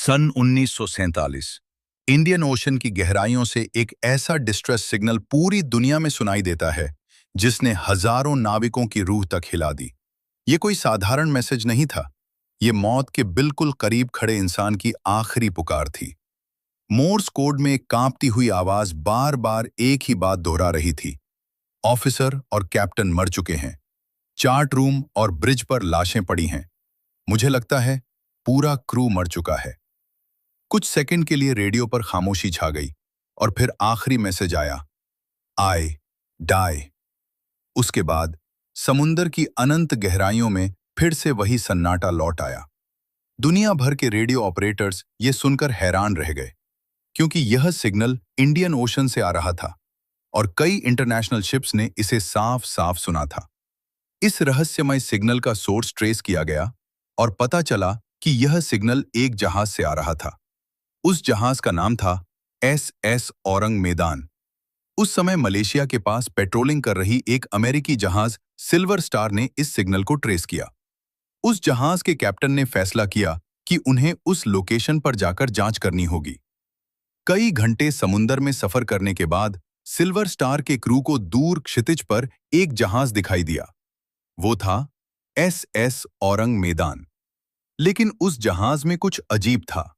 सन 1947 Indian ocean की गहराइयों से एक ऐसा डिस्ट्रेस सिग्नल पूरी दुनिया में सुनाई देता है जिसने हजारों नाविकों की रूह तक हिला दी। ये कोई साधारण मैसेज नहीं था। ये मौत के बिल्कुल करीब खड़े इंसान की आखिरी पुकार थी। मोर्स कोड में एक कांपती हुई आवाज बार बार एक ही बात दोहरा रही थी। ऑफिसर और कैप्टन मर चुके हैं। चार्ट रूम और ब्रिज पर लाशें पड़ी हैं। मुझे लगता है पूरा क्रू मर चुका है। कुछ सेकंड के लिए रेडियो पर खामोशी छा गई और फिर आखिरी मैसेज आया, आई डाई। उसके बाद समुंदर की अनंत गहराइयों में फिर से वही सन्नाटा लौट आया। दुनिया भर के रेडियो ऑपरेटर्स ये सुनकर हैरान रह गए, क्योंकि यह सिग्नल इंडियन ओशन से आ रहा था और कई इंटरनेशनल शिप्स ने इसे साफ साफ सुना था। इस रहस्यमय सिग्नल का सोर्स ट्रेस किया गया और पता चला कि यह सिग्नल एक जहाज से आ रहा था। उस जहाज का नाम था SS औरंग मैदान। उस समय मलेशिया के पास पेट्रोलिंग कर रही एक अमेरिकी जहाज सिल्वर स्टार ने इस सिग्नल को ट्रेस किया। उस जहाज के कैप्टन ने फैसला किया कि उन्हें उस लोकेशन पर जाकर जांच करनी होगी। कई घंटे समुंदर में सफर करने के बाद सिल्वर स्टार के क्रू को दूर क्षितिज पर एक जहाज दिखाई दिया। वो था SS औरंग मैदान। लेकिन उस जहाज में कुछ अजीब था।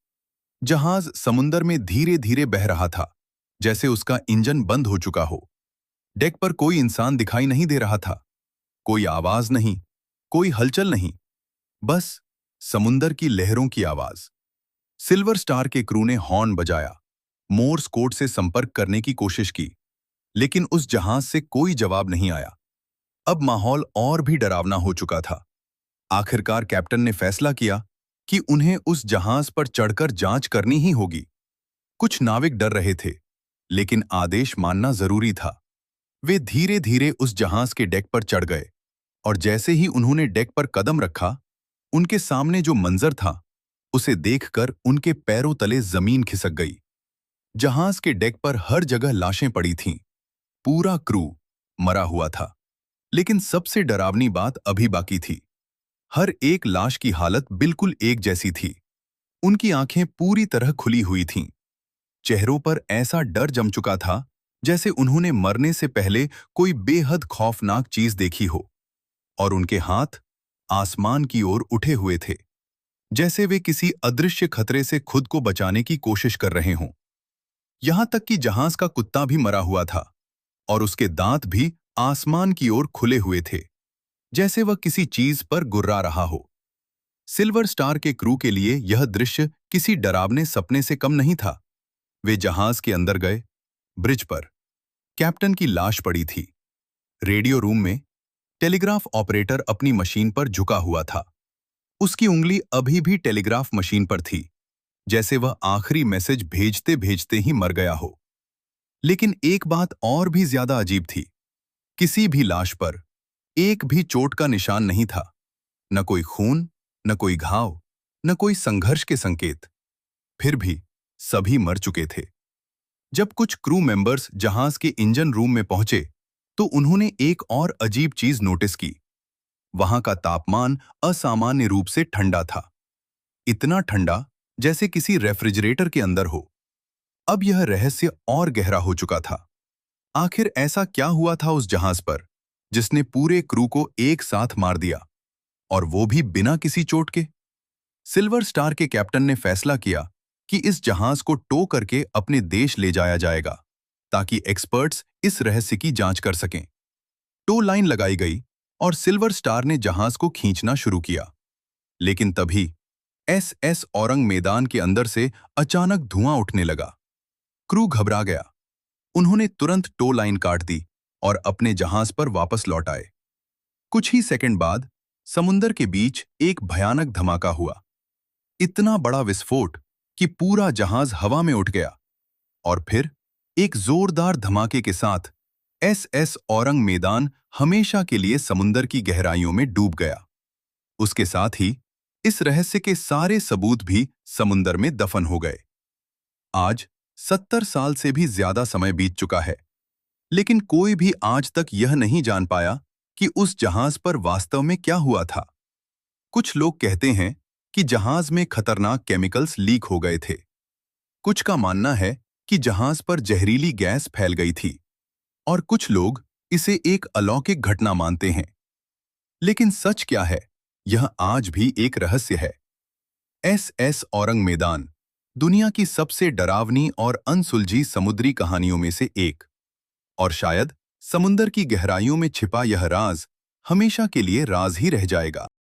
जहाज समुंदर में धीरे धीरे बह रहा था, जैसे उसका इंजन बंद हो चुका हो। डेक पर कोई इंसान दिखाई नहीं दे रहा था। कोई आवाज नहीं, कोई हलचल नहीं, बस समुंदर की लहरों की आवाज। सिल्वर स्टार के क्रू ने हॉर्न बजाया, मोर्स कोड से संपर्क करने की कोशिश की, लेकिन उस जहाज से कोई जवाब नहीं आया। अब माहौल और भी डरावना हो चुका था। आखिरकार कैप्टन ने फैसला किया कि उन्हें उस जहाज पर चढ़कर जांच करनी ही होगी। कुछ नाविक डर रहे थे, लेकिन आदेश मानना जरूरी था। वे धीरे धीरे उस जहाज के डेक पर चढ़ गए और जैसे ही उन्होंने डेक पर कदम रखा, उनके सामने जो मंजर था, उसे देखकर उनके पैरों तले जमीन खिसक गई। जहाज के डेक पर हर जगह लाशें पड़ी थीं। पूरा क्रू मरा हुआ था। लेकिन सबसे डरावनी बात अभी बाकी थी। हर एक लाश की हालत बिल्कुल एक जैसी थी। उनकी आंखें पूरी तरह खुली हुई थीं। चेहरों पर ऐसा डर जम चुका था जैसे उन्होंने मरने से पहले कोई बेहद खौफनाक चीज देखी हो। और उनके हाथ आसमान की ओर उठे हुए थे, जैसे वे किसी अदृश्य खतरे से खुद को बचाने की कोशिश कर रहे हों। यहां तक कि जहाज का कुत्ता भी मरा हुआ था और उसके दांत भी आसमान की ओर खुले हुए थे, जैसे वह किसी चीज पर गुर्रा रहा हो। सिल्वर स्टार के क्रू के लिए यह दृश्य किसी डरावने सपने से कम नहीं था। वे जहाज के अंदर गए। ब्रिज पर कैप्टन की लाश पड़ी थी। रेडियो रूम में टेलीग्राफ ऑपरेटर अपनी मशीन पर झुका हुआ था। उसकी उंगली अभी भी टेलीग्राफ मशीन पर थी, जैसे वह आखिरी मैसेज भेजते भेजते ही मर गया हो। लेकिन एक बात और भी ज्यादा अजीब थी। किसी भी लाश पर एक भी चोट का निशान नहीं था। न कोई खून, न कोई घाव, न कोई संघर्ष के संकेत। फिर भी सभी मर चुके थे। जब कुछ क्रू मेंबर्स जहाज के इंजन रूम में पहुंचे, तो उन्होंने एक और अजीब चीज नोटिस की। वहां का तापमान असामान्य रूप से ठंडा था। इतना ठंडा जैसे किसी रेफ्रिजरेटर के अंदर हो। अब यह रहस्य और गहरा हो चुका था। आखिर ऐसा क्या हुआ था उस जहाज पर, जिसने पूरे क्रू को एक साथ मार दिया, और वो भी बिना किसी चोट के? सिल्वर स्टार के कैप्टन ने फैसला किया कि इस जहाज को टो करके अपने देश ले जाया जाएगा, ताकि एक्सपर्ट्स इस रहस्य की जांच कर सकें। टो लाइन लगाई गई और सिल्वर स्टार ने जहाज को खींचना शुरू किया। लेकिन तभी SS औरंग मैदान के अंदर से अचानक धुआं उठने लगा। क्रू घबरा गया। उन्होंने तुरंत टो लाइन काट दी और अपने जहाज पर वापस लौट आए। कुछ ही सेकंड बाद समुंदर के बीच एक भयानक धमाका हुआ। इतना बड़ा विस्फोट कि पूरा जहाज हवा में उठ गया। और फिर एक जोरदार धमाके के साथ SS औरंग मैदान हमेशा के लिए समुंदर की गहराइयों में डूब गया। उसके साथ ही इस रहस्य के सारे सबूत भी समुंदर में दफन हो गए। आज 70 साल से भी ज्यादा समय बीत चुका है, लेकिन कोई भी आज तक यह नहीं जान पाया कि उस जहाज पर वास्तव में क्या हुआ था। कुछ लोग कहते हैं कि जहाज में खतरनाक केमिकल्स लीक हो गए थे। कुछ का मानना है कि जहाज पर जहरीली गैस फैल गई थी और कुछ लोग इसे एक अलौकिक घटना मानते हैं। लेकिन सच क्या है, यह आज भी एक रहस्य है। एस औरंग मैदान दुनिया की सबसे डरावनी और अनसुलझी समुद्री कहानियों में से एक, और शायद समुंदर की गहराइयों में छिपा यह राज हमेशा के लिए राज ही रह जाएगा।